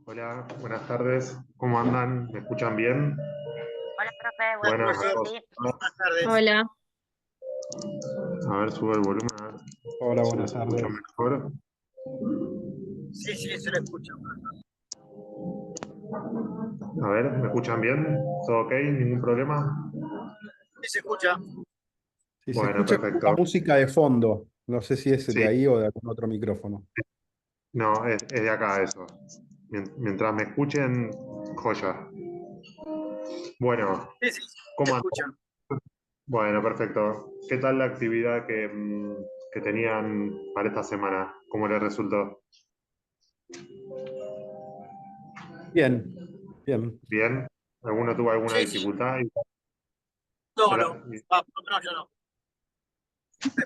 Hola, buenas tardes. ¿Cómo andan? ¿Me escuchan bien? Hola, profe, buenas Buenas, tardes, dos. sí. Buenas tardes. Hola, A ver, sube el volumen, a ver Hola, si me buenas escuchan tardes. mejor. Sí, sí, se lo escucho. A ver, ¿me escuchan bien? ¿Todo ok? ¿Ningún problema? Sí, se escucha. Si se Bueno, escucha una perfecto. música de fondo, no sé si es de Sí, ahí o de algún otro micrófono. no, es de acá eso. Mientras me escuchen, joya. Bueno, Sí, sí, se ¿cómo escucha. andan? Bueno, perfecto. ¿Qué tal la actividad que tenían para esta semana? ¿Cómo les resultó? Bien, bien. ¿Bien? ¿Alguno tuvo alguna Sí, sí. dificultad? No, no. No, yo no.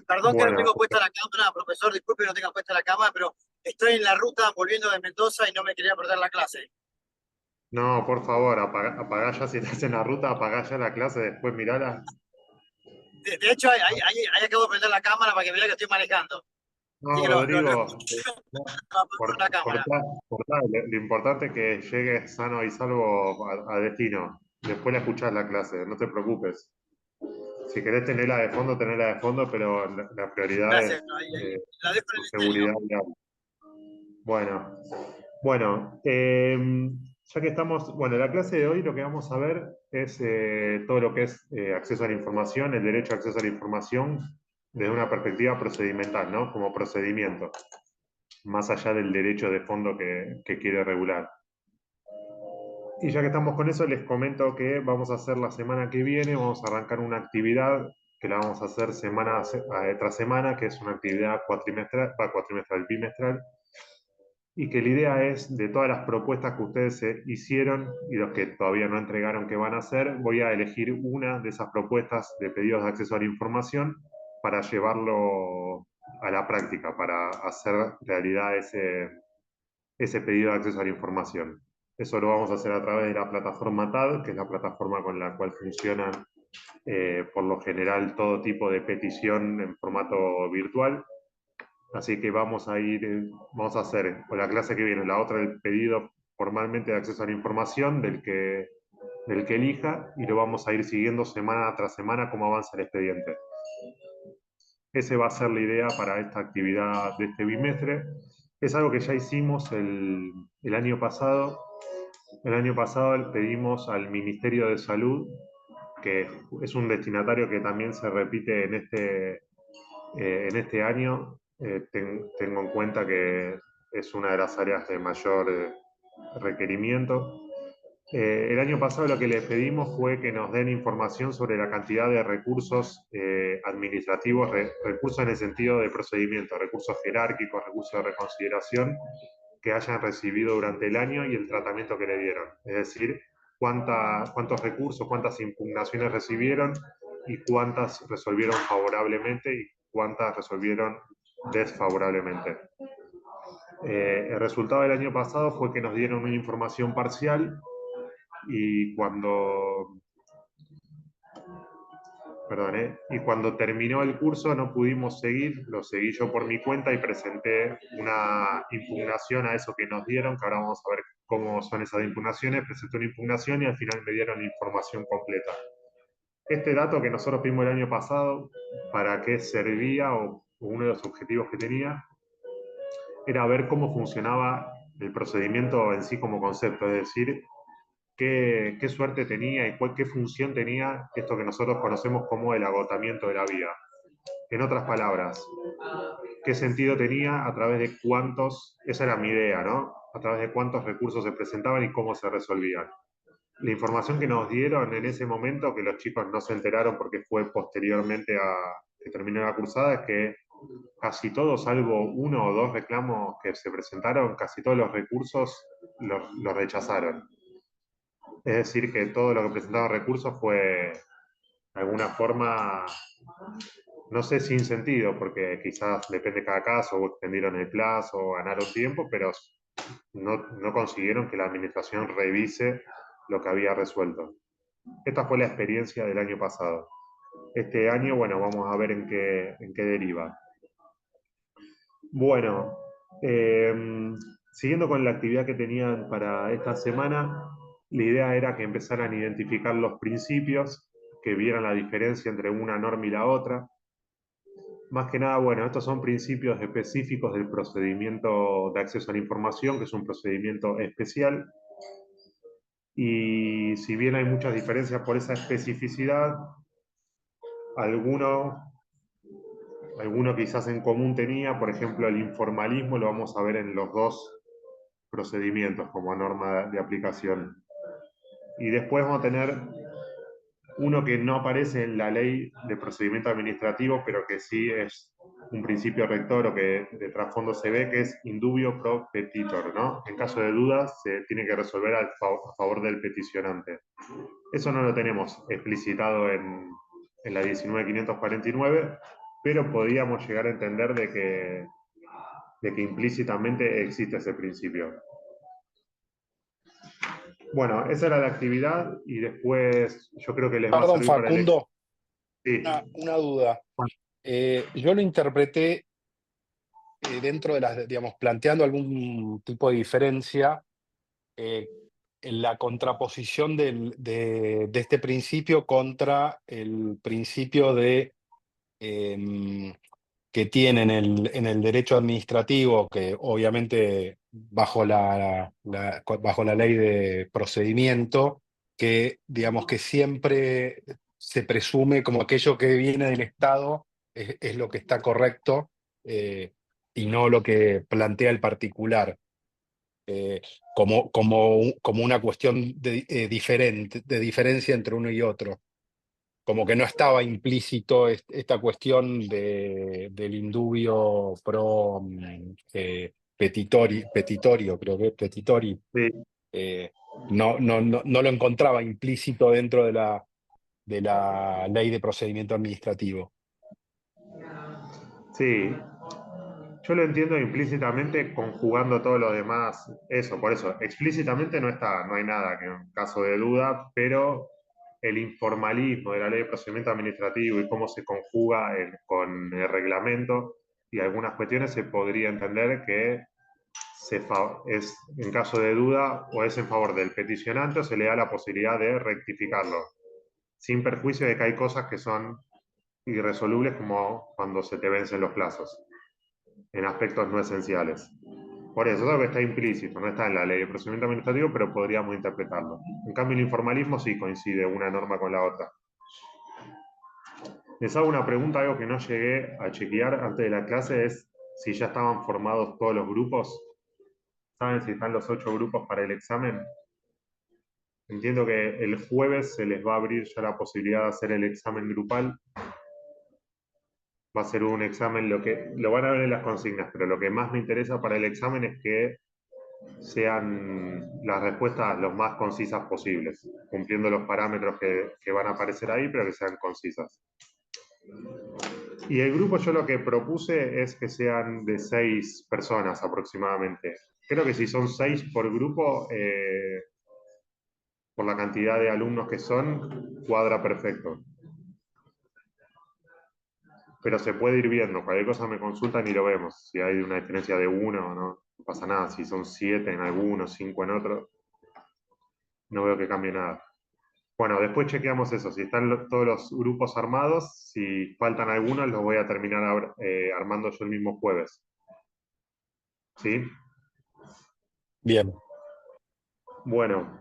Perdón que no Bueno, tengo puesta la cámara, profesor, disculpe que no tenga puesta la cámara, pero estoy en la ruta volviendo de Mendoza y no me quería perder la clase. no, por favor, apagá ya si estás en la ruta, apagá ya la clase, después mirala. De hecho, ahí acabo de prender la cámara para que vea que estoy manejando. Así No, que lo Rodrigo, escucho no, por la cámara. cortá. Lo importante es que llegues sano y salvo a destino. Después la escuchás la clase, no te preocupes. Si querés tenerla de fondo, tenerla de fondo, pero la prioridad Gracias. es Ahí la dejo en tu el seguridad estéreo. vial. Bueno, bueno, ya que estamos, bueno, la clase de hoy lo que vamos a ver es todo lo que es acceso a la información, el derecho a acceso a la información desde una perspectiva procedimental, ¿no? Como procedimiento, más allá del derecho de fondo que quiere regular. Y ya que estamos con eso, les comento que vamos a hacer la semana que viene, vamos a arrancar una actividad que la vamos a hacer semana tras semana, que es una actividad bimestral, y que la idea es, de todas las propuestas que ustedes hicieron y los que todavía no entregaron que van a hacer, voy a elegir una de esas propuestas de pedidos de acceso a la información para llevarlo a la práctica, para hacer realidad ese pedido de acceso a la información. Eso lo vamos a hacer a través de la plataforma TAD, que es la plataforma con la cual funcionan por lo general todo tipo de petición en formato virtual. Así que vamos a hacer con la clase que viene, la otra, el pedido formalmente de acceso a la información del que elija, y lo vamos a ir siguiendo semana tras semana cómo avanza el expediente. Esa va a ser la idea para esta actividad de este bimestre. Es algo que ya hicimos el año pasado. El año pasado le pedimos al Ministerio de Salud, que es un destinatario que también se repite en este año. Tengo en cuenta que es una de las áreas de mayor requerimiento. El año pasado lo que le pedimos fue que nos den información sobre la cantidad de recursos administrativos, recursos en el sentido de procedimiento, recursos jerárquicos, recursos de reconsideración que hayan recibido durante el año y el tratamiento que le dieron. Es decir, cuántos recursos, cuántas impugnaciones recibieron y cuántas resolvieron favorablemente y cuántas resolvieron desfavorablemente. El resultado del año pasado fue que nos dieron una información parcial y y cuando terminó el curso no pudimos seguir, lo seguí yo por mi cuenta y presenté una impugnación a eso que nos dieron, que ahora vamos a ver cómo son esas impugnaciones. Presenté una impugnación y al final me dieron la información completa. Este dato que nosotros vimos el año pasado, ¿para qué servía o uno de los objetivos que tenía? Era ver cómo funcionaba el procedimiento en sí como concepto, es decir, qué suerte tenía y qué función tenía esto que nosotros conocemos como el agotamiento de la vía. En otras palabras, qué sentido tenía a través de cuántos, esa era mi idea, ¿no? A través de cuántos recursos se presentaban y cómo se resolvían. La información que nos dieron en ese momento, que los chicos no se enteraron porque fue posteriormente a que terminó la cursada, es que casi todos, salvo uno o dos reclamos que se presentaron, casi todos los recursos los rechazaron. Es decir, que todo lo que presentaron recursos fue de alguna forma, no sé, sin sentido, porque quizás depende de cada caso, o extendieron el plazo, o ganaron tiempo, pero no consiguieron que la administración revise lo que había resuelto. Esta fue la experiencia del año pasado. Este año, bueno, vamos a ver en qué deriva. Bueno, siguiendo con la actividad que tenían para esta semana, la idea era que empezaran a identificar los principios, que vieran la diferencia entre una norma y la otra. Más que nada, bueno, estos son principios específicos del procedimiento de acceso a la información, que es un procedimiento especial. Y si bien hay muchas diferencias por esa especificidad, alguno, alguno quizás en común tenía, por ejemplo, el informalismo, lo vamos a ver en los dos procedimientos como norma de aplicación. Y después vamos a tener uno que no aparece en la ley de procedimiento administrativo, pero que sí es un principio rector o que de trasfondo se ve, que es indubio pro petitor, ¿no? En caso de dudas, se tiene que resolver a favor del peticionante. Eso no lo tenemos explicitado en la 19.549, pero podríamos llegar a entender de que implícitamente existe ese principio. Bueno, esa era la actividad y después yo creo que les va a Perdón, servir para el... Facundo, Sí. una duda. Yo lo interpreté dentro de las, digamos, planteando algún tipo de diferencia eh, en la contraposición de este principio contra el principio de que tiene en el derecho administrativo, que obviamente bajo la ley de procedimiento, que digamos que siempre se presume como aquello que viene del Estado es lo que está correcto eh, y no lo que plantea el particular. Como una cuestión diferente, de diferencia entre uno y otro, como que no estaba implícito esta cuestión del indubio pro petitorio, creo que petitori, Sí, eh, no lo encontraba implícito dentro de la ley de procedimiento administrativo. sí. Yo lo entiendo implícitamente conjugando todo lo demás. Eso, por eso, explícitamente no está, no hay nada que en caso de duda, pero el informalismo de la ley de procedimiento administrativo y cómo se conjuga con el reglamento y algunas cuestiones se podría entender que es en caso de duda o es en favor del peticionante o se le da la posibilidad de rectificarlo, sin perjuicio de que hay cosas que son irresolubles como cuando se te vencen los plazos en aspectos no esenciales. Por eso, eso que está implícito, no está en la ley de procedimiento administrativo, pero podríamos interpretarlo. En cambio, el informalismo sí coincide una norma con la otra. Les hago una pregunta, algo que no llegué a chequear antes de la clase, es si ya estaban formados todos los grupos. ¿Saben si están los 8 grupos para el examen? Entiendo que el jueves se les va a abrir ya la posibilidad de hacer el examen grupal. Va a ser un examen, lo van a ver en las consignas, pero lo que más me interesa para el examen es que sean las respuestas lo más concisas posibles, cumpliendo los parámetros que van a aparecer ahí, pero que sean concisas. Y el grupo yo lo que propuse es que sean de 6 personas aproximadamente. Creo que si son 6 por grupo, por la cantidad de alumnos que son, cuadra perfecto. Pero se puede ir viendo, cualquier cosa me consultan y lo vemos. Si hay una diferencia de uno, no pasa nada. Si son 7 en algunos, 5 en otros, no veo que cambie nada. Bueno, después chequeamos eso, si están todos los grupos armados, si faltan algunos, los voy a terminar armando yo el mismo jueves. ¿Sí? Bien, Bueno,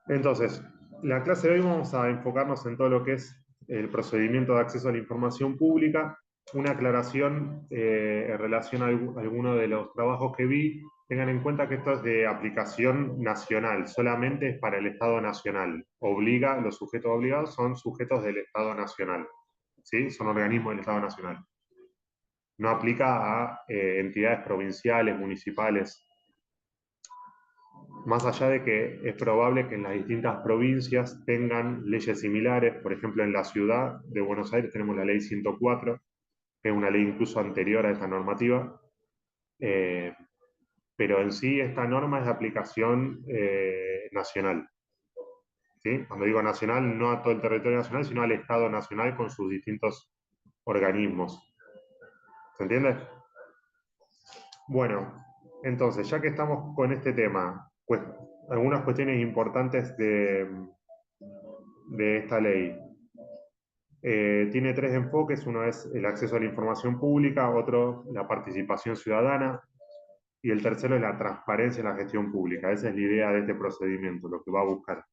entonces, la clase de hoy vamos a enfocarnos en todo lo que es el procedimiento de acceso a la información pública. Una aclaración en relación a alguno de los trabajos que vi. Tengan en cuenta que esto es de aplicación nacional, solamente es para el Estado nacional. Los sujetos obligados son sujetos del Estado nacional. ¿Sí? Son organismos del Estado nacional. No aplica a entidades provinciales, municipales. Más allá de que es probable que en las distintas provincias tengan leyes similares, por ejemplo, en la ciudad de Buenos Aires tenemos la ley 104, que es una ley incluso anterior a esta normativa, eh, pero en sí esta norma es de aplicación nacional. ¿Sí? Cuando digo nacional, no a todo el territorio nacional, sino al Estado nacional con sus distintos organismos. ¿Se entiende? Bueno, Entonces, ya que estamos con este tema, pues algunas cuestiones importantes de esta ley. Tiene tres enfoques: uno es el acceso a la información pública, otro la participación ciudadana y el tercero es la transparencia en la gestión pública. Esa es la idea de este procedimiento, lo que va a buscar.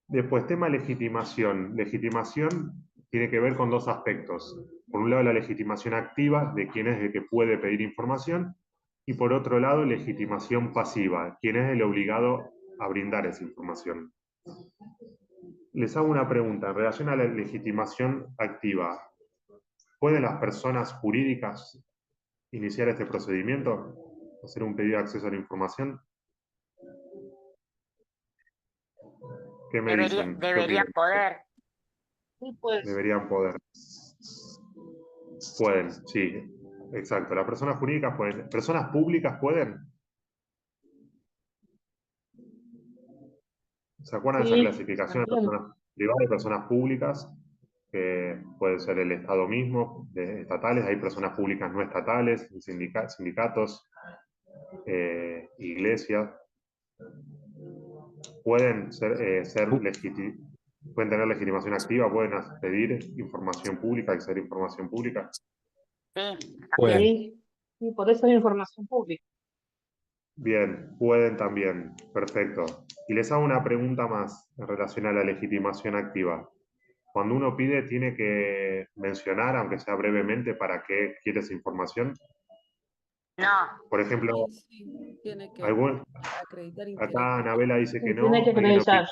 Después, tema legitimación. Legitimación tiene que ver con dos aspectos. Por un lado, la legitimación activa de quién es el que puede pedir información, y por otro lado, legitimación pasiva, quién es el obligado a brindar esa información. Les hago una pregunta en relación a la legitimación activa. ¿Pueden las personas jurídicas iniciar este procedimiento? ¿Hacer un pedido de acceso a la información? ¿Qué me dicen? ¿Qué Deberían opinan? poder. Sí, pues, Deberían poder. Pueden, sí. Exacto. Las personas jurídicas pueden. ¿Personas públicas pueden? ¿Se acuerdan de esa sí, clasificación de también. personas privadas y personas públicas? Que puede ser el Estado mismo, de estatales, hay personas públicas no estatales, sindicatos, iglesias. Pueden pueden tener legitimación activa, pueden pedir información pública, acceder a información pública. Sí, Pueden. Sí, sí, por eso es información pública. Bien, pueden también. Perfecto. Y les hago una pregunta más en relación a la legitimación activa. Cuando uno pide, tiene que mencionar, aunque sea brevemente, para qué quiere esa información. no, Por ejemplo, Sí, tiene que algún, acreditar interés. acá Anabela dice que Sí, tiene que no, alguien opina. acreditar.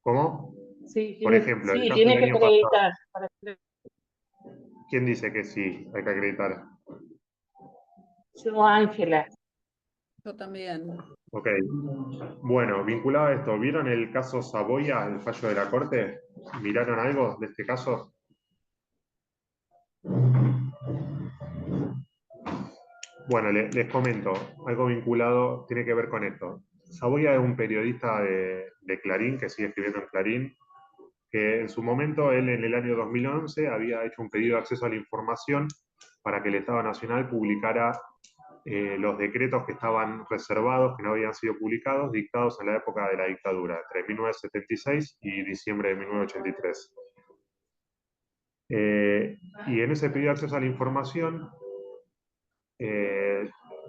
¿Cómo? Sí, Por ejemplo, el sí, caso tiene del que año pasado, acreditar. ¿quién dice que sí? Hay que acreditar. Yo, Ángela. Yo también. Ok. Bueno, vinculado a esto, ¿vieron el caso Saboya, el fallo de la Corte? ¿Miraron algo de este caso? Bueno, les comento, algo vinculado, tiene que ver con esto. Saboya es un periodista de Clarín, que sigue escribiendo en Clarín, que en su momento, él en el año 2011 había hecho un pedido de acceso a la información para que el Estado Nacional publicara los decretos que estaban reservados, que no habían sido publicados, dictados en la época de la dictadura, entre 1976 y diciembre de 1983. Y en ese pedido de acceso a la información,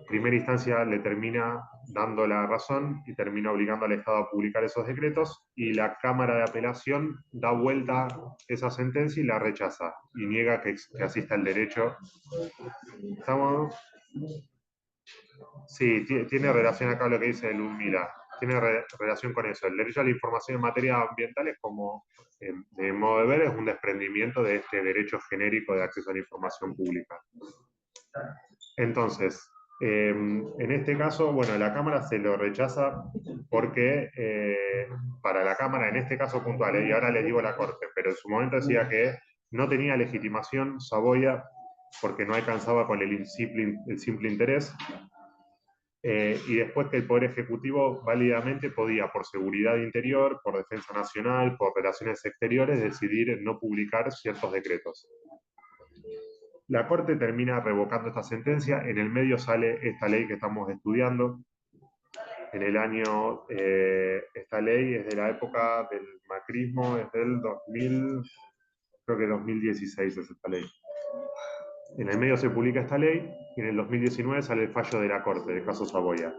primera instancia le termina dando la razón y termina obligando al Estado a publicar esos decretos, y la Cámara de Apelación da vuelta esa sentencia y la rechaza y niega que asista el derecho. ¿Estamos? Sí, tiene relación acá lo que dice Ludmila, tiene relación con eso. El derecho a la información en materia ambiental es como, de modo de ver, es un desprendimiento de este derecho genérico de acceso a la información pública. Entonces, en este caso, bueno, la Cámara se lo rechaza porque para la Cámara, en este caso puntual, y ahora les digo la Corte, pero en su momento decía que no tenía legitimación Saboya porque no alcanzaba con el simple interés, y después que el Poder Ejecutivo válidamente podía, por seguridad interior, por defensa nacional, por relaciones exteriores, decidir no publicar ciertos decretos. La Corte termina revocando esta sentencia. En el medio sale esta ley que estamos estudiando. En el año, esta ley es de la época del macrismo, es del 2000, creo que 2016 es esta ley. En el medio se publica esta ley y en el 2019 sale el fallo de la Corte, del caso Saboya.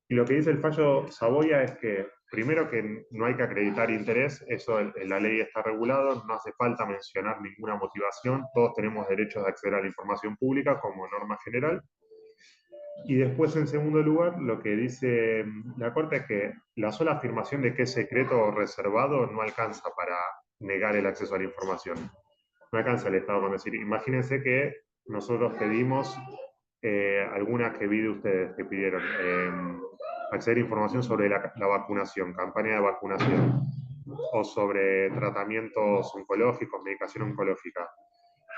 Y lo que dice el fallo Saboya es que, primero, que no hay que acreditar interés, eso en la ley está regulado, no hace falta mencionar ninguna motivación, todos tenemos derecho de acceder a la información pública como norma general. Y después, en segundo lugar, lo que dice la Corte es que la sola afirmación de que es secreto o reservado no alcanza para negar el acceso a la información. No alcanza el Estado con decir, imagínense que nosotros pedimos algunas que vi de ustedes que pidieron, acceder a información sobre la vacunación, campaña de vacunación, o sobre tratamientos oncológicos, medicación oncológica.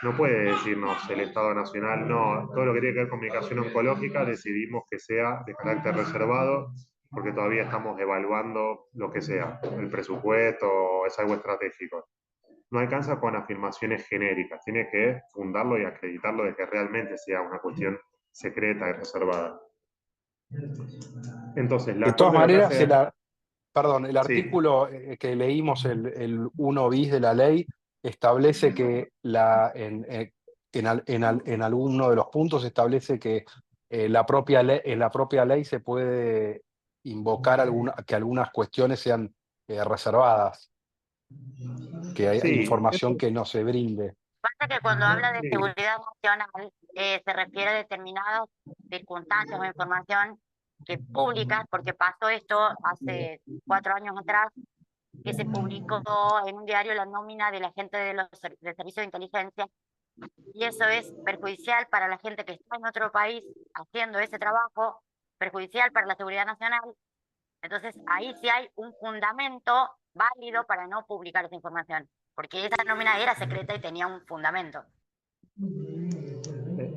No puede decirnos el Estado Nacional, no, todo lo que tiene que ver con medicación oncológica decidimos que sea de carácter reservado, porque todavía estamos evaluando lo que sea, el presupuesto, es algo estratégico. No alcanza con afirmaciones genéricas, tiene que fundarlo y acreditarlo de que realmente sea una cuestión secreta y reservada. Entonces, la De todas Corte lo que maneras, hace... perdón, el Sí, artículo que leímos, el 1 bis de la ley, establece que en alguno de los puntos establece que en la propia ley se puede invocar que algunas cuestiones sean reservadas, que hay sí, información que no se brinde. Pasa que cuando habla de sí, seguridad nacional, se refiere a determinadas circunstancias o información que públicas, porque pasó esto hace 4 años atrás, que se publicó en un diario la nómina de la gente del Servicio de Inteligencia, y eso es perjudicial para la gente que está en otro país haciendo ese trabajo, perjudicial para la seguridad nacional. Entonces, ahí sí hay un fundamento válido para no publicar esa información, porque esa nómina era secreta y tenía un fundamento.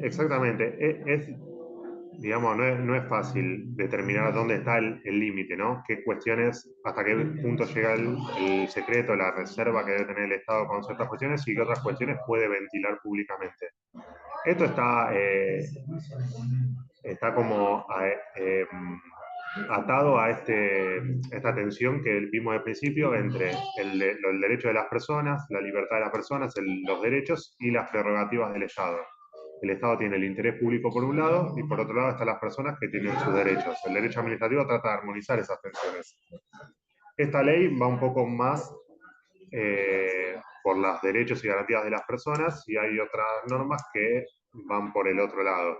exactamente. Digamos, no es fácil determinar dónde está el límite, ¿no? Qué cuestiones, hasta qué punto llega el secreto, la reserva que debe tener el Estado con ciertas cuestiones y qué otras cuestiones puede ventilar públicamente. Esto está como atado a esta tensión que vimos al principio entre el derecho de las personas, la libertad de las personas, los derechos y las prerrogativas del Estado. El Estado tiene el interés público por un lado y por otro lado están las personas que tienen sus derechos. El derecho administrativo trata de armonizar esas tensiones. Esta ley va un poco más por los derechos y garantías de las personas y hay otras normas que van por el otro lado.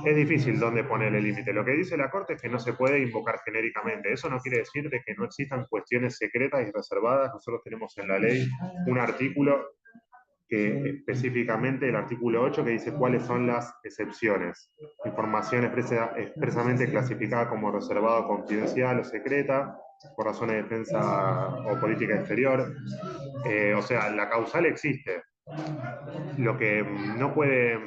Es difícil dónde poner el límite. Lo que dice la Corte es que no se puede invocar genéricamente. Eso no quiere decir de que no existan cuestiones secretas y reservadas. Nosotros tenemos en la ley un artículo que específicamente el artículo 8 que dice cuáles son las excepciones. Información expresamente clasificada como reservada, confidencial o secreta por razones de defensa o política exterior. O sea, la causal existe. Lo que no puede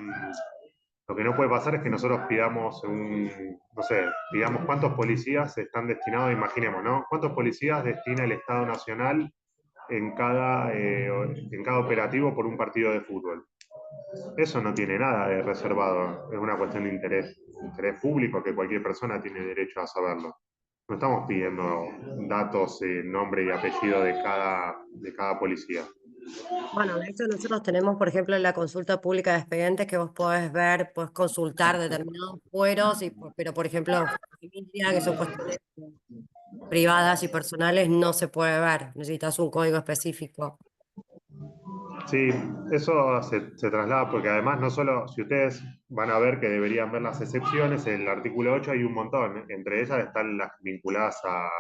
pasar es que nosotros pidamos no sé, pidamos cuántos policías están destinados, imaginemos, ¿no? ¿Cuántos policías destina el Estado Nacional en cada operativo por un partido de fútbol? Eso no tiene nada de reservado, es una cuestión de interés público que cualquier persona tiene derecho a saberlo. No estamos pidiendo datos, nombre y apellido de cada policía. Bueno, de hecho nosotros tenemos, por ejemplo, en la consulta pública de expedientes que vos podés ver, podés consultar determinados fueros, pero por ejemplo, familia, que son cuestiones privadas y personales, no se puede ver. Necesitas un código específico. Sí, eso se traslada porque además no solo, si ustedes van a ver que deberían ver las excepciones, en el artículo 8 hay un montón, entre ellas están las vinculadas a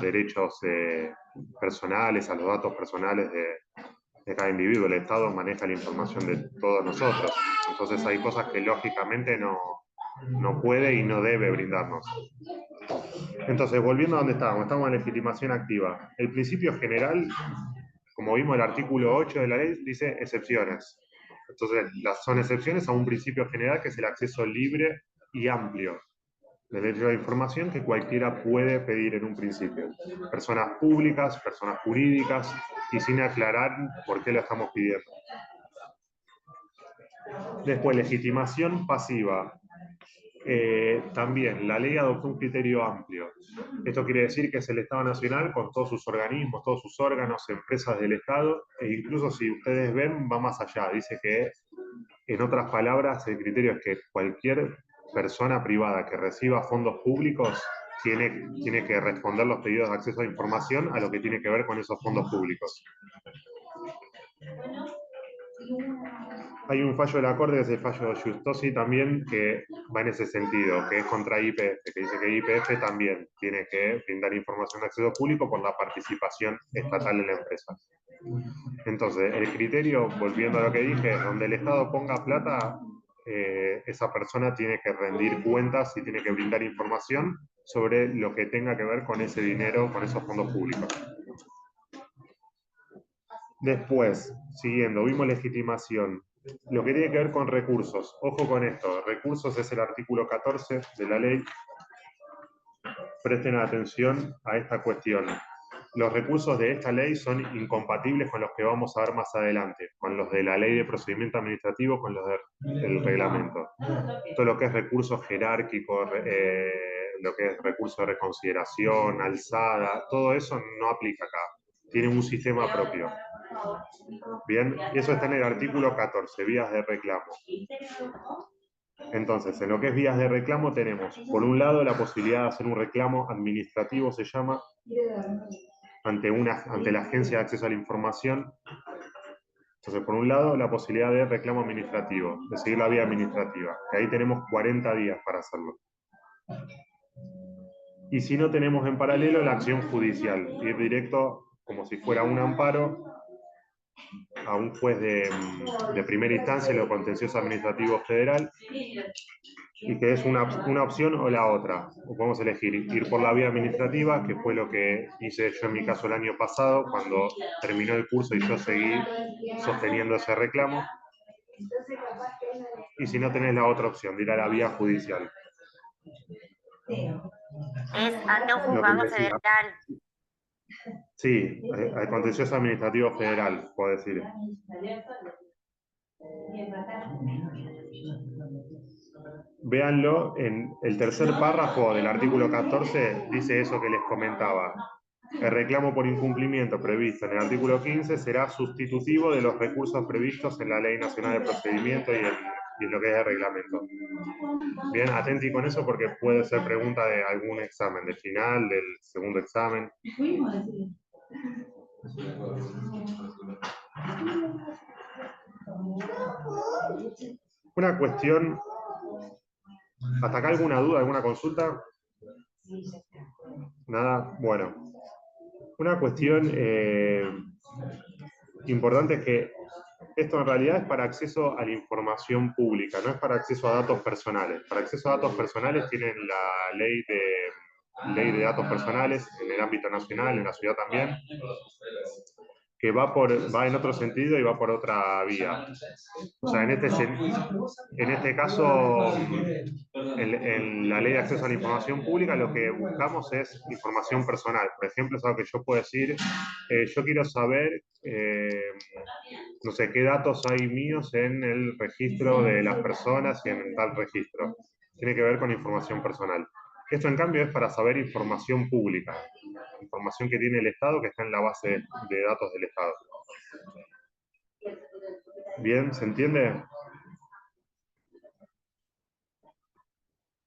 derechos personales, a los datos personales de cada individuo. El Estado maneja la información de todos nosotros, entonces hay cosas que lógicamente no puede y no debe brindarnos. Entonces, volviendo a donde estamos en legitimación activa. El principio general, como vimos el artículo 8 de la ley, dice excepciones. Entonces, son excepciones a un principio general que es el acceso libre y amplio del derecho a la información que cualquiera puede pedir en un principio. Personas públicas, personas jurídicas, y sin aclarar por qué lo estamos pidiendo. Después, legitimación pasiva. También la ley adoptó un criterio amplio. Esto quiere decir que es el Estado Nacional con todos sus organismos, todos sus órganos, empresas del Estado, e incluso si ustedes ven, va más allá. Dice que, en otras palabras, el criterio es que cualquier persona privada que reciba fondos públicos tiene que responder los pedidos de acceso a información a lo que tiene que ver con esos fondos públicos. Hay un fallo de la Corte, que es el fallo de Giustosi también, que va en ese sentido, que es contra YPF, que dice que YPF también tiene que brindar información de acceso público por la participación estatal en la empresa. Entonces, el criterio, volviendo a lo que dije, donde el Estado ponga plata, esa persona tiene que rendir cuentas y tiene que brindar información sobre lo que tenga que ver con ese dinero, con esos fondos públicos. Después, siguiendo, vimos legitimación. Lo que tiene que ver con recursos. Ojo con esto. Recursos es el artículo 14 de la ley. Presten atención a esta cuestión. los recursos de esta ley son incompatibles con los que vamos a ver más adelante, con los de la ley de procedimiento administrativo, con los del reglamento. Todo lo que es recursos jerárquicos, lo que es recurso de reconsideración, alzada, todo eso no aplica acá. Tiene un sistema propio. Bien, eso está en el artículo 14, vías de reclamo. Entonces, en lo que es vías de reclamo tenemos, por un lado, la posibilidad de hacer un reclamo administrativo, se llama, ante la Agencia de Acceso a la Información. Entonces, por un lado, la posibilidad de reclamo administrativo, de seguir la vía administrativa, que ahí tenemos 40 días para hacerlo. Y si no, tenemos en paralelo la acción judicial, ir directo, como si fuera un amparo, a un juez de primera instancia en lo contencioso administrativo federal, y que es una opción o la otra. O podemos elegir ir por la vía administrativa, que fue lo que hice yo en mi caso el año pasado, cuando terminó el curso y yo seguí sosteniendo ese reclamo. Y si no, tenés la otra opción, de ir a la vía judicial. Es ante un juzgado federal. Sí, al contencioso administrativo federal, puedo decir. Véanlo, en el tercer párrafo del artículo 14 dice eso que les comentaba. El reclamo por incumplimiento previsto en el artículo 15 será sustitutivo de los recursos previstos en la Ley Nacional de Procedimiento y en lo que es el reglamento. Bien, atenti con eso porque puede ser pregunta de algún examen, del final, del segundo examen. Una cuestión, ¿hasta acá alguna duda, alguna consulta? Nada, bueno. Una cuestión importante es que esto en realidad es para acceso a la información pública, no es para acceso a datos personales. Para acceso a datos personales tienen la ley de datos personales en el ámbito nacional, en la ciudad también, que va en otro sentido y va por otra vía. O sea, en este caso, en la ley de acceso a la información pública, lo que buscamos es información personal. Por ejemplo, es algo que yo puedo decir, yo quiero saber, no sé, qué datos hay míos en el registro de las personas y en tal registro. Tiene que ver con información personal. Esto, en cambio, es para saber información pública, información que tiene el Estado, que está en la base de datos del Estado. ¿Bien? ¿Se entiende?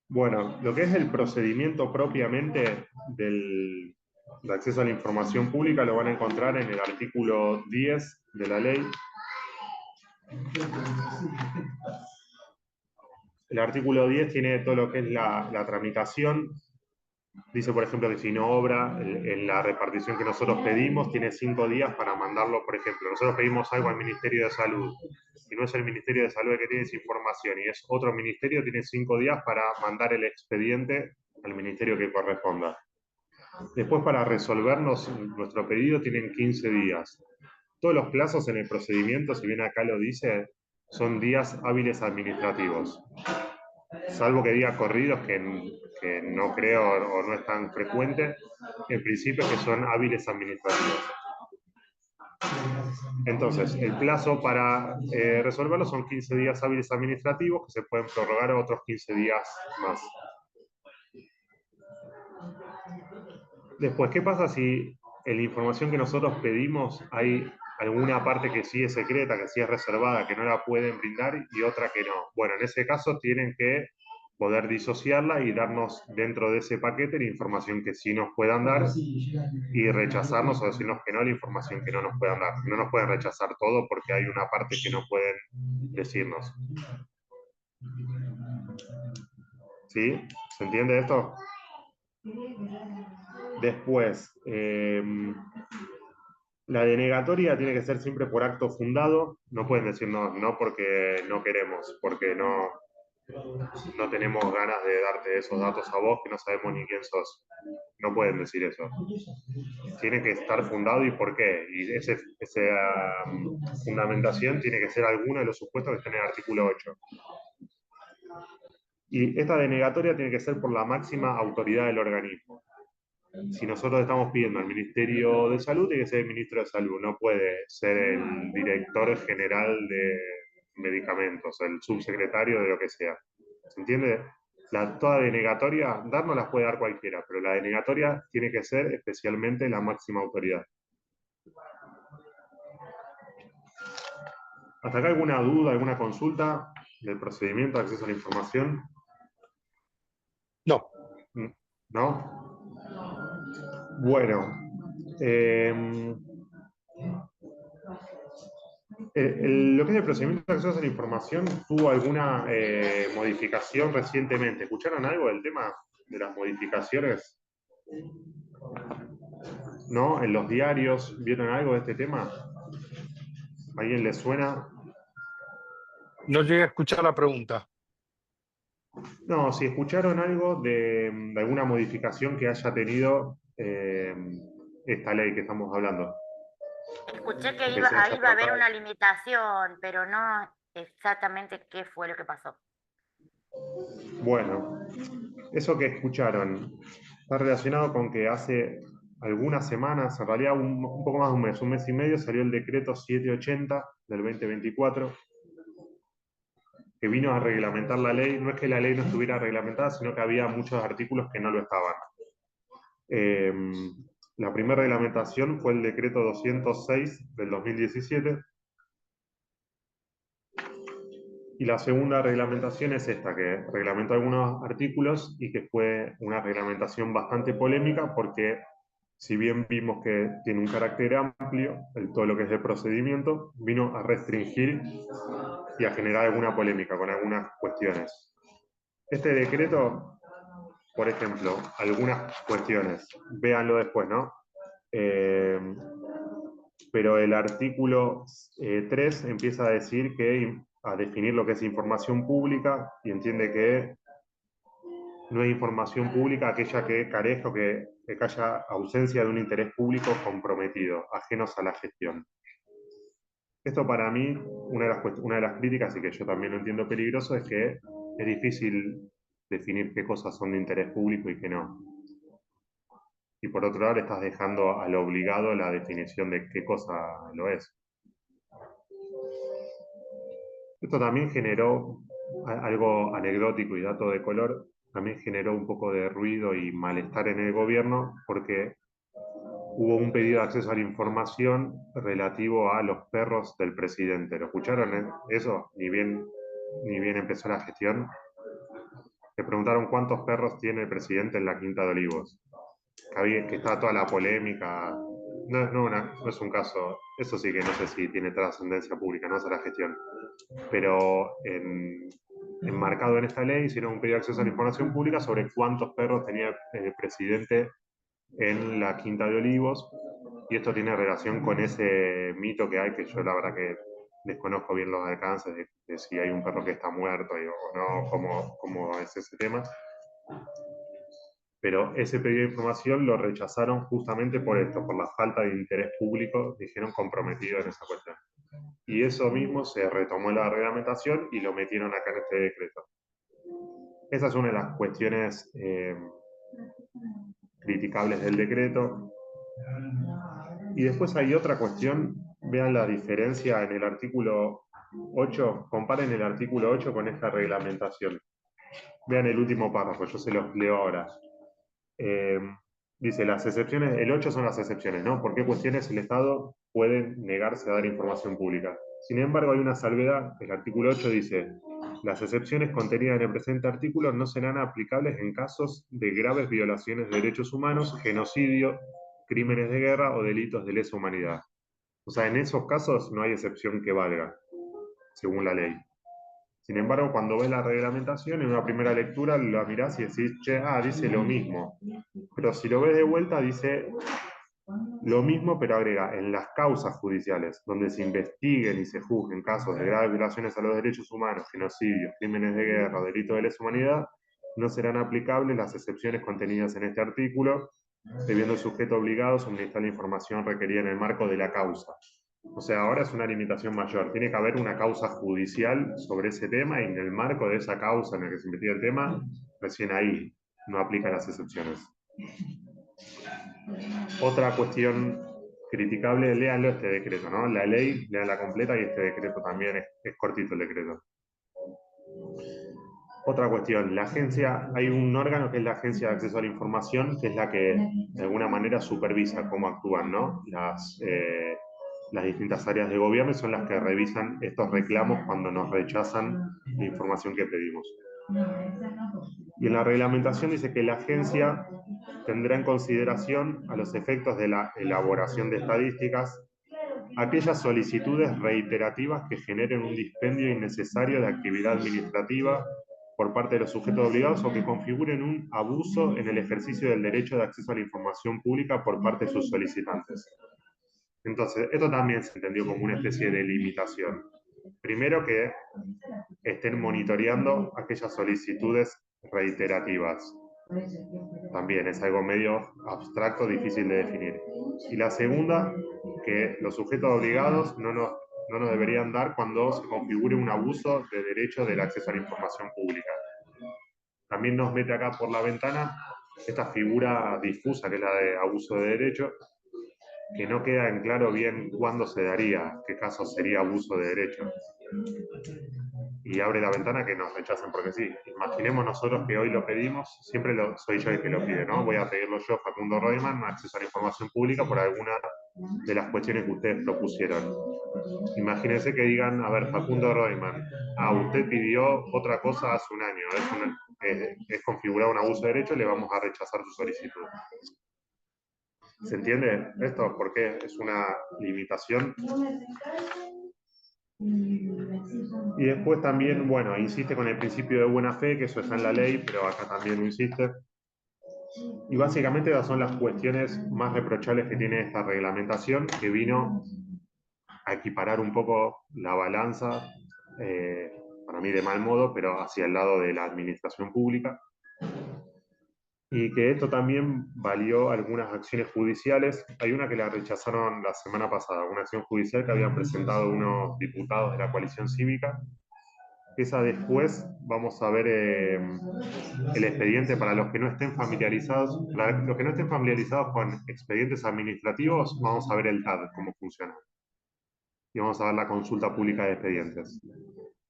Bueno, lo que es el procedimiento propiamente de acceso a la información pública lo van a encontrar en el artículo 10 de la ley. El artículo 10 tiene todo lo que es la tramitación. Dice, por ejemplo, que si no obra en la repartición que nosotros pedimos, tiene 5 días para mandarlo. Por ejemplo, nosotros pedimos algo al Ministerio de Salud. Si no es el Ministerio de Salud el que tiene esa información y es otro ministerio, tiene 5 días para mandar el expediente al ministerio que corresponda. Después, para resolvernos nuestro pedido, tienen 15 días. Todos los plazos en el procedimiento, si bien acá lo dice, son días hábiles administrativos. Salvo que diga corridos, que no creo o no es tan frecuente, en principio que son hábiles administrativos. Entonces, el plazo para resolverlo son 15 días hábiles administrativos, que se pueden prorrogar a otros 15 días más. Después, ¿qué pasa si en la información que nosotros pedimos hay alguna parte que sí es secreta, que sí es reservada, que no la pueden brindar y otra que no? Bueno, en ese caso tienen que poder disociarla y darnos dentro de ese paquete la información que sí nos puedan dar y rechazarnos o decirnos que no la información que no nos puedan dar. No nos pueden rechazar todo porque hay una parte que no pueden decirnos. ¿Sí? ¿Se entiende esto? Después, la denegatoria tiene que ser siempre por acto fundado. No pueden decirnos no porque no queremos, porque no tenemos ganas de darte esos datos a vos que no sabemos ni quién sos. No pueden decir eso. Tiene que estar fundado y por qué. Y esa fundamentación tiene que ser alguno de los supuestos que están en el artículo 8. Y esta denegatoria tiene que ser por la máxima autoridad del organismo. si nosotros estamos pidiendo al Ministerio de Salud, tiene que ser el Ministro de Salud, no puede ser el director general de medicamentos, el subsecretario de lo que sea. ¿Se entiende? Toda denegatoria, dar no las puede dar cualquiera, pero la denegatoria tiene que ser especialmente la máxima autoridad. ¿Hasta acá alguna duda, alguna consulta del procedimiento de acceso a la información? No. ¿No? Bueno. Lo que es el procedimiento de acceso a la información tuvo alguna modificación recientemente. ¿Escucharon algo del tema de las modificaciones? ¿No? ¿En los diarios vieron algo de este tema? ¿A alguien le suena? No llegué a escuchar la pregunta. No, si escucharon algo de alguna modificación que haya tenido esta ley que estamos hablando. Escuché que Que iba se haya a haber tratado. una limitación, pero no exactamente qué fue lo que pasó. Bueno, eso que escucharon está relacionado con que hace algunas semanas, en realidad un poco más de un mes y medio, salió el decreto 780 del 2024, que vino a reglamentar la ley. No es que la ley no estuviera reglamentada, sino que había muchos artículos que no lo estaban. La primera reglamentación fue el decreto 206 del 2017, y la segunda reglamentación es esta, que reglamentó algunos artículos y que fue una reglamentación bastante polémica porque, si bien vimos que tiene un carácter amplio, todo lo que es el procedimiento, vino a restringir y a generar alguna polémica con algunas cuestiones. Este decreto, por ejemplo, algunas cuestiones, véanlo después, ¿no? Pero el artículo 3 empieza a decir a definir lo que es información pública, y entiende que no es información pública aquella que carezca o que haya ausencia de un interés público comprometido, ajenos a la gestión. Esto para mí, una de las críticas, y que yo también lo entiendo peligroso, es que es difícil definir qué cosas son de interés público y qué no. Y por otro lado, le estás dejando al obligado la definición de qué cosa lo es. Esto también generó algo anecdótico y dato de color, también generó un poco de ruido y malestar en el gobierno porque hubo un pedido de acceso a la información relativo a los perros del presidente. ¿Lo escucharon eso? Ni bien empezó la gestión. Le preguntaron cuántos perros tiene el presidente en la Quinta de Olivos. Que está toda la polémica. No es un caso, eso sí que no sé si tiene trascendencia pública, no es la gestión. Pero enmarcado en esta ley hicieron un pedido de acceso a la información pública sobre cuántos perros tenía el presidente en la Quinta de Olivos, y esto tiene relación con ese mito que hay, que yo la verdad que desconozco bien los alcances de si hay un perro que está muerto o no, cómo es ese tema. Pero ese pedido de información lo rechazaron justamente por esto, por la falta de interés público, dijeron comprometido en esa cuestión. Y eso mismo se retomó en la reglamentación y lo metieron acá en este decreto. Esa es una de las cuestiones criticables del decreto. Y después hay otra cuestión, vean la diferencia en el artículo 8, comparen el artículo 8 con esta reglamentación. Vean el último párrafo, yo se los leo ahora. Dice, las excepciones, el 8 son las excepciones, ¿no? ¿Por qué cuestiones el Estado puede negarse a dar información pública? Sin embargo, hay una salvedad. El artículo 8 dice, las excepciones contenidas en el presente artículo no serán aplicables en casos de graves violaciones de derechos humanos, genocidio, crímenes de guerra o delitos de lesa humanidad. O sea, en esos casos no hay excepción que valga, según la ley. Sin embargo, cuando ves la reglamentación, en una primera lectura la mirás y decís, che, dice lo mismo. Pero si lo ves de vuelta, dice lo mismo, pero agrega, en las causas judiciales, donde se investiguen y se juzguen casos de graves violaciones a los derechos humanos, genocidios, crímenes de guerra, delitos de lesa humanidad, no serán aplicables las excepciones contenidas en este artículo, debiendo el sujeto obligado suministrar la información requerida en el marco de la causa. O sea, ahora es una limitación mayor. Tiene que haber una causa judicial sobre ese tema, y en el marco de esa causa en la que se investiga el tema, recién ahí no aplican las excepciones. Otra cuestión criticable, léanlo este decreto, ¿no? La ley, leanla completa y este decreto también es cortito el decreto. Otra cuestión, la agencia, hay un órgano que es la Agencia de Acceso a la Información, que es la que de alguna manera supervisa cómo actúan, ¿no? Las distintas áreas de gobierno y son las que revisan estos reclamos cuando nos rechazan la información que pedimos. Y en la reglamentación dice que la agencia tendrá en consideración, a los efectos de la elaboración de estadísticas, aquellas solicitudes reiterativas que generen un dispendio innecesario de actividad administrativa por parte de los sujetos obligados o que configuren un abuso en el ejercicio del derecho de acceso a la información pública por parte de sus solicitantes. Entonces, esto también se entendió como una especie de limitación. Primero, que estén monitoreando aquellas solicitudes reiterativas. También es algo medio abstracto, difícil de definir. Y la segunda, que los sujetos obligados no nos deberían dar cuando se configure un abuso de derecho del acceso a la información pública. También nos mete acá por la ventana esta figura difusa, que es la de abuso de derecho, que no queda en claro bien cuándo se daría, qué caso sería abuso de derecho. Y abre la ventana que nos rechacen porque sí. Imaginemos nosotros que hoy lo pedimos, siempre soy yo el que lo pide, ¿no? Voy a pedirlo yo, Facundo Reutemann, acceso a la información pública por alguna de las cuestiones que ustedes propusieron. Imagínense que digan, a ver, Facundo Reutemann, usted pidió otra cosa hace un año, es configurar un abuso de derecho, le vamos a rechazar su solicitud. ¿Se entiende esto? Porque es una limitación. Y después también, bueno, insiste con el principio de buena fe, que eso está en la ley, pero acá también lo insiste. Y básicamente esas son las cuestiones más reprochables que tiene esta reglamentación, que vino a equiparar un poco la balanza, para mí de mal modo, pero hacia el lado de la administración pública. Y que esto también valió algunas acciones judiciales. Hay una que la rechazaron la semana pasada, una acción judicial que habían presentado unos diputados de la coalición cívica. Esa después vamos a ver el expediente para los que no estén familiarizados. Para los que no estén familiarizados con expedientes administrativos, vamos a ver el TAD, cómo funciona. Y vamos a ver la consulta pública de expedientes.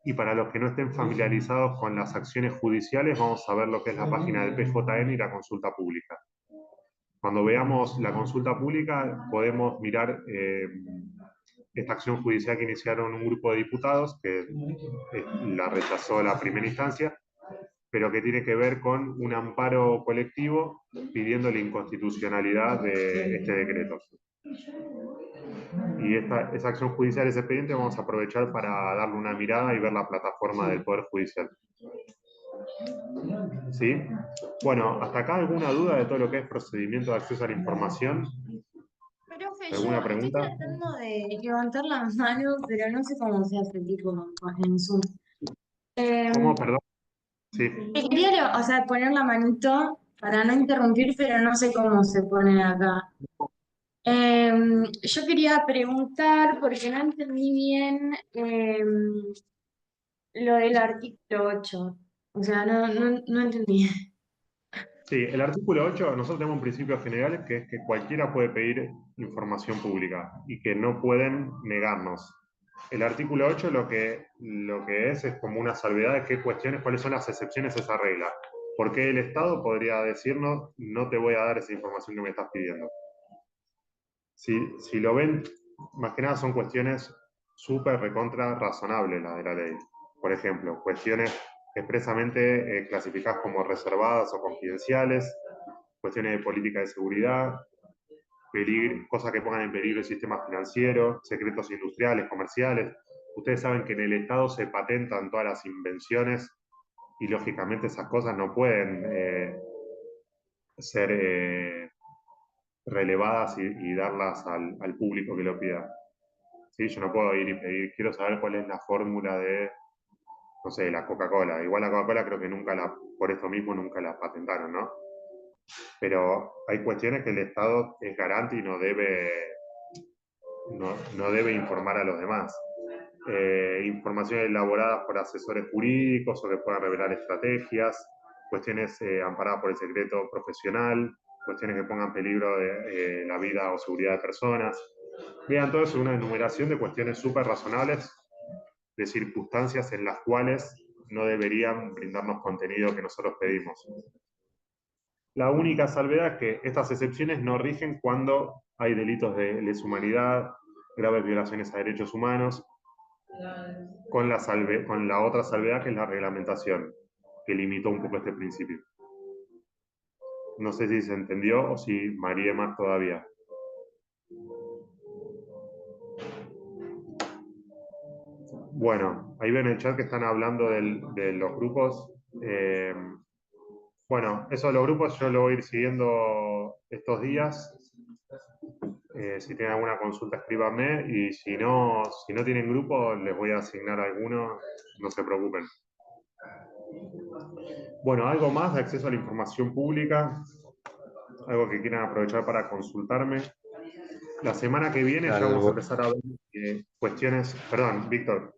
Y para los que no estén familiarizados con las acciones judiciales, vamos a ver lo que es la página del PJN y la consulta pública. Cuando veamos la consulta pública, podemos mirar esta acción judicial que iniciaron un grupo de diputados, que la rechazó la primera instancia, pero que tiene que ver con un amparo colectivo pidiendo la inconstitucionalidad de este decreto. Y esa acción judicial, ese expediente, vamos a aprovechar para darle una mirada y ver la plataforma del Poder Judicial. ¿Sí? Bueno, ¿hasta acá alguna duda de todo lo que es procedimiento de acceso a la información? Profe, ¿Alguna yo estoy pregunta? tratando de levantar la mano, pero no sé cómo se hace tipo en Zoom. ¿Cómo? Perdón. Sí. Te quería, o sea, poner la manito para no interrumpir, pero no sé cómo se pone acá. Yo quería preguntar, porque no entendí bien lo del artículo 8. O sea, no entendí. Sí, el artículo 8, nosotros tenemos un principio general que es que cualquiera puede pedir información pública y que no pueden negarnos. El artículo 8 lo que es como una salvedad de qué cuestiones, cuáles son las excepciones a esa regla. Porque el Estado podría decirnos, no te voy a dar esa información que me estás pidiendo. Si lo ven, más que nada son cuestiones súper recontra razonables las de la ley. Por ejemplo, cuestiones expresamente clasificadas como reservadas o confidenciales, cuestiones de política de seguridad, cosas que pongan en peligro el sistema financiero, secretos industriales, comerciales. Ustedes saben que en el Estado se patentan todas las invenciones y lógicamente esas cosas no pueden ser relevadas y darlas al público que lo pida. ¿Sí? Yo no puedo ir y pedir, quiero saber cuál es la fórmula de, no sé, la Coca-Cola. Igual la Coca-Cola creo que por esto mismo nunca la patentaron, ¿no? Pero hay cuestiones que el Estado es garante y no debe informar a los demás. Informaciones elaboradas por asesores jurídicos o que puedan revelar estrategias, cuestiones amparadas por el secreto profesional, cuestiones que pongan en peligro de la vida o seguridad de personas. Vean, todo eso es una enumeración de cuestiones súper razonables, de circunstancias en las cuales no deberían brindarnos contenido que nosotros pedimos. La única salvedad es que estas excepciones no rigen cuando hay delitos de lesa humanidad, graves violaciones a derechos humanos, con la otra salvedad que es la reglamentación, que limitó un poco este principio. No sé si se entendió o si mareé más todavía. Bueno, ahí ven en el chat que están hablando de los grupos. Bueno, eso de los grupos yo lo voy a ir siguiendo estos días. Si tienen alguna consulta, escríbanme. Y si no tienen grupo, les voy a asignar alguno. No se preocupen. Bueno, algo más de acceso a la información pública. Algo que quieran aprovechar para consultarme. La semana que viene ya vamos a empezar a ver cuestiones. Perdón, Víctor.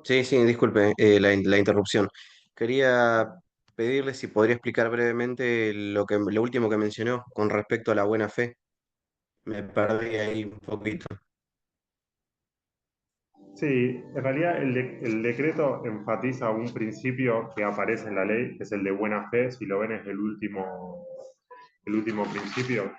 Sí, disculpe la interrupción. Quería pedirle si podría explicar brevemente lo último que mencionó con respecto a la buena fe. Me perdí ahí un poquito. Sí, en realidad el decreto enfatiza un principio que aparece en la ley, que es el de buena fe. Si lo ven, es el último principio.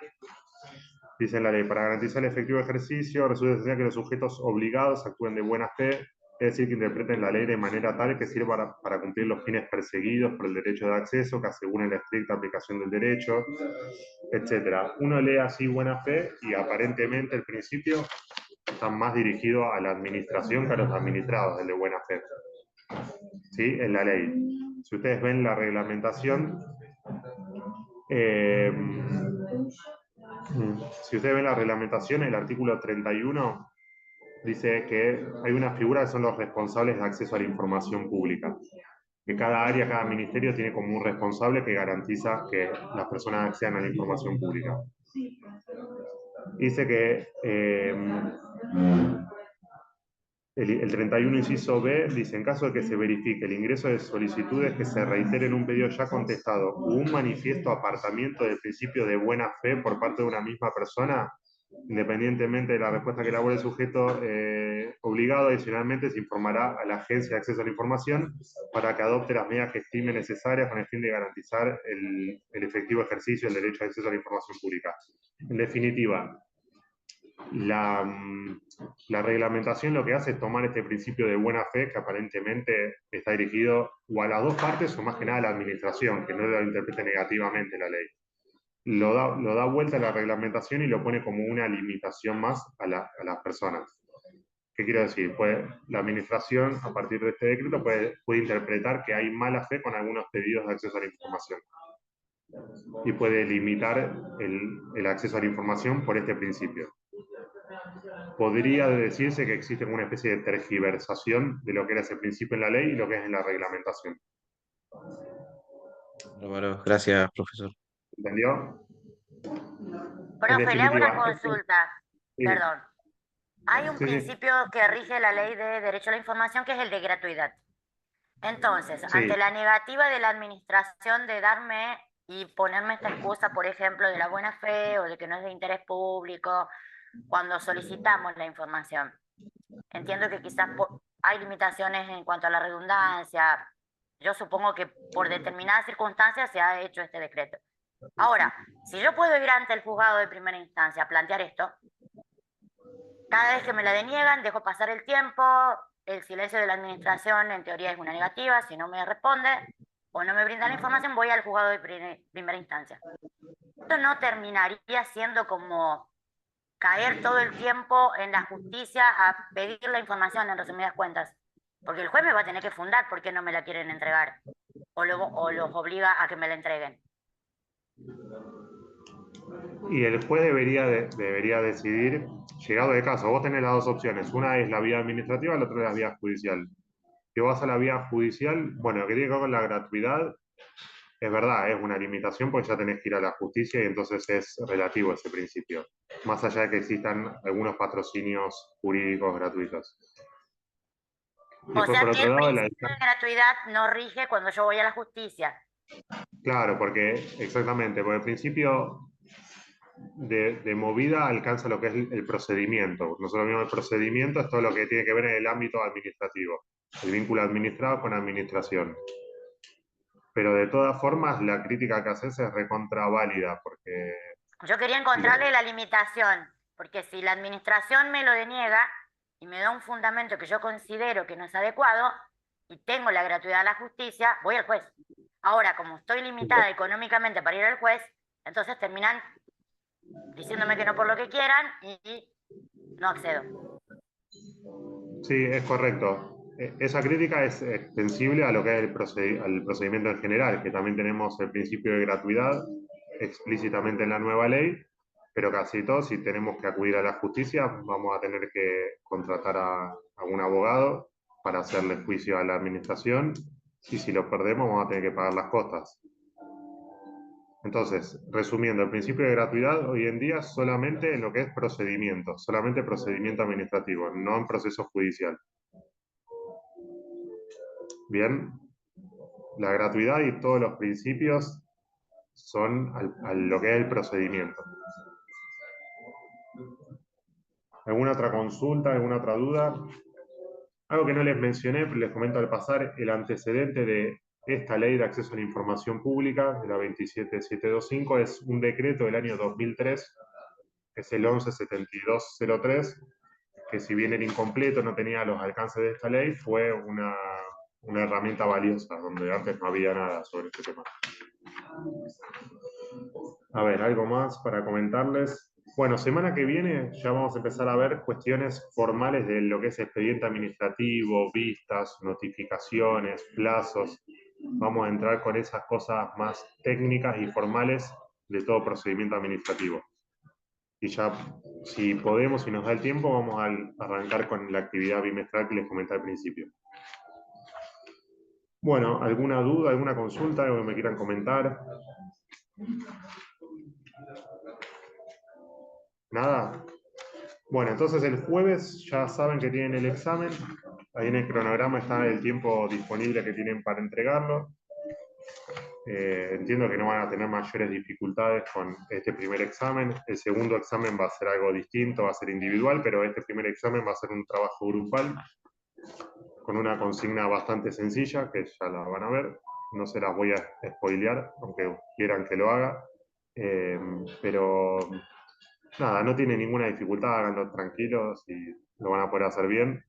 Dice en la ley, para garantizar el efectivo ejercicio, resulta esencial que los sujetos obligados actúen de buena fe, es decir, que interpreten la ley de manera tal que sirva para cumplir los fines perseguidos por el derecho de acceso, que aseguren la estricta aplicación del derecho, etc. Uno lee así buena fe y aparentemente el principio está más dirigido a la administración que a los administrados, el de buena fe. ¿Sí? En la ley. Si ustedes ven la reglamentación, el artículo 31 dice que hay una figura que son los responsables de acceso a la información pública. Que cada área, cada ministerio tiene como un responsable que garantiza que las personas accedan a la información pública. Dice que el 31 inciso B dice, en caso de que se verifique el ingreso de solicitudes que se reiteren un pedido ya contestado o un manifiesto apartamiento del principio de buena fe por parte de una misma persona, independientemente de la respuesta que elabore el sujeto obligado, adicionalmente se informará a la Agencia de Acceso a la Información para que adopte las medidas que estime necesarias con el fin de garantizar el efectivo ejercicio del derecho de acceso a la información pública. En definitiva, la reglamentación lo que hace es tomar este principio de buena fe que aparentemente está dirigido o a las dos partes o más que nada a la administración, que no lo interprete negativamente la ley. Lo da vuelta a la reglamentación y lo pone como una limitación más a las personas. ¿Qué quiero decir? La administración, a partir de este decreto, puede interpretar que hay mala fe con algunos pedidos de acceso a la información. Y puede limitar el acceso a la información por este principio. Podría decirse que existe una especie de tergiversación de lo que era ese principio en la ley y lo que es en la reglamentación. Bueno, gracias, profesor. ¿Entendió? Profe, le hago una definitiva, consulta. sí. Perdón. Hay un Sí, sí. principio que rige la ley de derecho a la información que es el de gratuidad. Entonces, Sí. ante la negativa de la administración de darme y ponerme esta excusa, por ejemplo, de la buena fe o de que no es de interés público, cuando solicitamos la información. Entiendo que quizás hay limitaciones en cuanto a la redundancia. Yo supongo que por determinadas circunstancias se ha hecho este decreto. Ahora, si yo puedo ir ante el juzgado de primera instancia a plantear esto, cada vez que me la deniegan, dejo pasar el tiempo, el silencio de la administración en teoría es una negativa, si no me responde o no me brinda la información, voy al juzgado de primera instancia. Esto no terminaría siendo como caer todo el tiempo en la justicia a pedir la información, en resumidas cuentas, porque el juez me va a tener que fundar por qué no me la quieren entregar, o los obliga a que me la entreguen. Y el juez debería decidir, llegado de caso, vos tenés las dos opciones, una es la vía administrativa, la otra es la vía judicial. Si vas a la vía judicial, bueno, lo que tiene que ver con la gratuidad, es verdad, es una limitación porque ya tenés que ir a la justicia y entonces es relativo ese principio, más allá de que existan algunos patrocinios jurídicos gratuitos. O sea que el principio de gratuidad no rige cuando yo voy a la justicia. Claro, porque exactamente, porque al principio de movida alcanza lo que es el procedimiento. Nosotros mismos el procedimiento es todo lo que tiene que ver en el ámbito administrativo, el vínculo administrado con administración. Pero de todas formas, la crítica que haces es recontra válida, porque Yo quería encontrarle la limitación, porque si la administración me lo deniega y me da un fundamento que yo considero que no es adecuado y tengo la gratuidad de la justicia, voy al juez. Ahora, como estoy limitada económicamente para ir al juez, entonces terminan diciéndome que no por lo que quieran y no accedo. sí, es correcto. Esa crítica es extensible a lo que es al procedimiento en general, que también tenemos el principio de gratuidad explícitamente en la nueva ley, pero casi todos, si tenemos que acudir a la justicia, vamos a tener que contratar a un abogado para hacerle juicio a la administración, y si lo perdemos vamos a tener que pagar las costas. Entonces, resumiendo, el principio de gratuidad hoy en día solamente en lo que es procedimiento, solamente procedimiento administrativo, no en proceso judicial. Bien, la gratuidad y todos los principios son a lo que es el procedimiento. ¿Alguna otra consulta, alguna otra duda? Algo que no les mencioné, pero les comento al pasar, el antecedente de esta ley de acceso a la información pública, de la 27725, es un decreto del año 2003, que es el 117203, que si bien era incompleto, no tenía los alcances de esta ley, fue una herramienta valiosa, donde antes no había nada sobre este tema. A ver, algo más para comentarles. Bueno, semana que viene ya vamos a empezar a ver cuestiones formales de lo que es expediente administrativo, vistas, notificaciones, plazos. Vamos a entrar con esas cosas más técnicas y formales de todo procedimiento administrativo. Y ya, si podemos, si nos da el tiempo, vamos a arrancar con la actividad bimestral que les comenté al principio. Bueno, ¿alguna duda, alguna consulta, algo que me quieran comentar? ¿Nada? Bueno, entonces el jueves ya saben que tienen el examen. Ahí en el cronograma está el tiempo disponible que tienen para entregarlo. Entiendo que no van a tener mayores dificultades con este primer examen. El segundo examen va a ser algo distinto, va a ser individual, pero este primer examen va a ser un trabajo grupal con una consigna bastante sencilla, que ya la van a ver. No se las voy a spoilear, aunque quieran que lo haga. Pero nada, no tiene ninguna dificultad, háganlo tranquilos y lo van a poder hacer bien.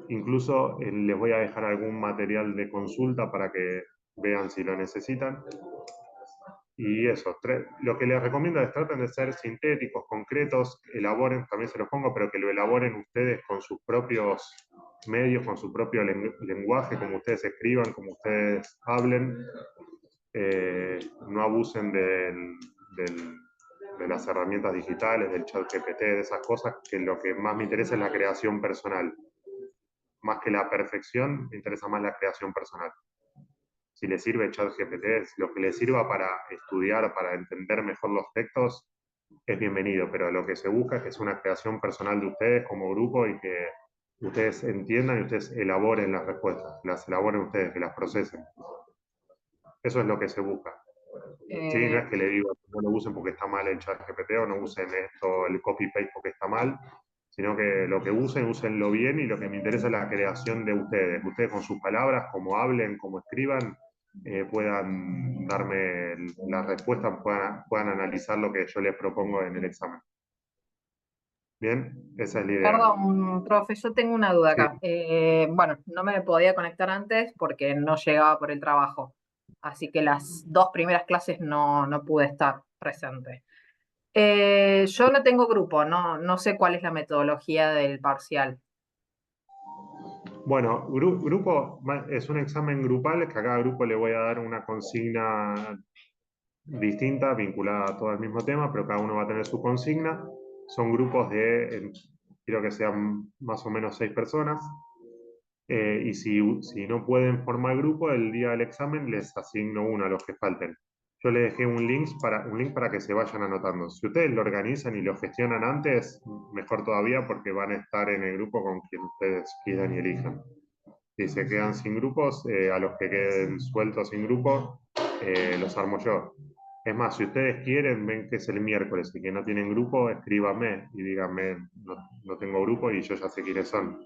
Incluso les voy a dejar algún material de consulta para que vean si lo necesitan. Y eso, lo que les recomiendo es traten de ser sintéticos, concretos, elaboren, también se los pongo, pero que lo elaboren ustedes con sus propios medios, con su propio lenguaje, como ustedes escriban, como ustedes hablen. No abusen de las herramientas digitales, del chat GPT, de esas cosas, que lo que más me interesa es la creación personal. Más que la perfección, me interesa más la creación personal. Si les sirve ChatGPT, lo que les sirva para estudiar, para entender mejor los textos, es bienvenido, pero lo que se busca es que es una creación personal de ustedes como grupo y que ustedes entiendan y ustedes elaboren las respuestas, las elaboren ustedes, que las procesen. Eso es lo que se busca. Sí, no es que le digo no lo usen porque está mal el ChatGPT o no usen esto, el copy-paste porque está mal, sino que lo que usen, úsenlo bien, y lo que me interesa es la creación de ustedes. Ustedes con sus palabras, como hablen, como escriban, puedan darme la respuesta, puedan analizar lo que yo les propongo en el examen. Bien, esa es la idea. Perdón, profe, yo tengo una duda Sí. acá. Bueno, no me podía conectar antes porque no llegaba por el trabajo, así que las 2 primeras clases no pude estar presente. Yo no tengo grupo, no sé cuál es la metodología del parcial. Bueno, grupo es un examen grupal que a cada grupo le voy a dar una consigna distinta, vinculada a todo el mismo tema, pero cada uno va a tener su consigna. Son grupos de, quiero que sean más o menos 6 personas. Y si no pueden formar grupo, el día del examen les asigno uno a los que falten. Yo les dejé un link para que se vayan anotando. Si ustedes lo organizan y lo gestionan antes, mejor todavía, porque van a estar en el grupo con quien ustedes quieran y elijan. Si se quedan sin grupos, a los que queden sueltos sin grupo, los armo yo. Es más, si ustedes quieren, ven que es el miércoles y que no tienen grupo, escríbanme y díganme, no tengo grupo y yo ya sé quiénes son.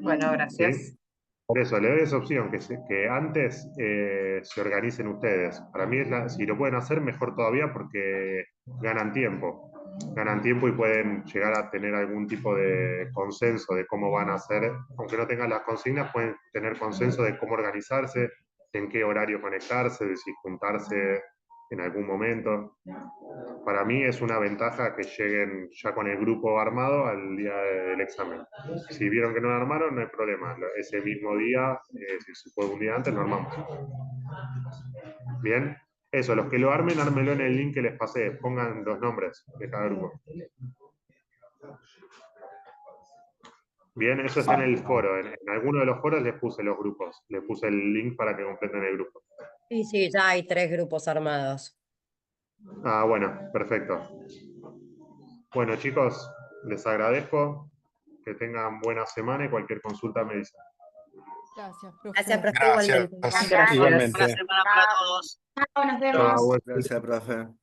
Bueno, ¿Sí? gracias. Por eso, le doy esa opción, que antes se organicen ustedes. Para mí, si lo pueden hacer, mejor todavía porque ganan tiempo. Ganan tiempo y pueden llegar a tener algún tipo de consenso de cómo van a hacer. Aunque no tengan las consignas, pueden tener consenso de cómo organizarse, en qué horario conectarse, de si juntarse en algún momento. Para mí es una ventaja que lleguen ya con el grupo armado al día del examen. Si vieron que no lo armaron, no hay problema. Ese mismo día, si se puede un día antes, lo armamos. Bien, eso, los que lo armen, ármenlo en el link que les pasé. Pongan los nombres de cada grupo. Bien, eso está en el foro. En alguno de los foros les puse los grupos. Les puse el link para que completen el grupo. Sí, ya hay 3 grupos armados. Ah, bueno, perfecto. Bueno, chicos, les agradezco. Que tengan buena semana y cualquier consulta me dicen. Gracias, profe. Gracias, profe, Gracias. igualmente. Gracias. Igualmente. Buena semana para todos. Chao, nos vemos. Chao, buen fin de Gracias, profe.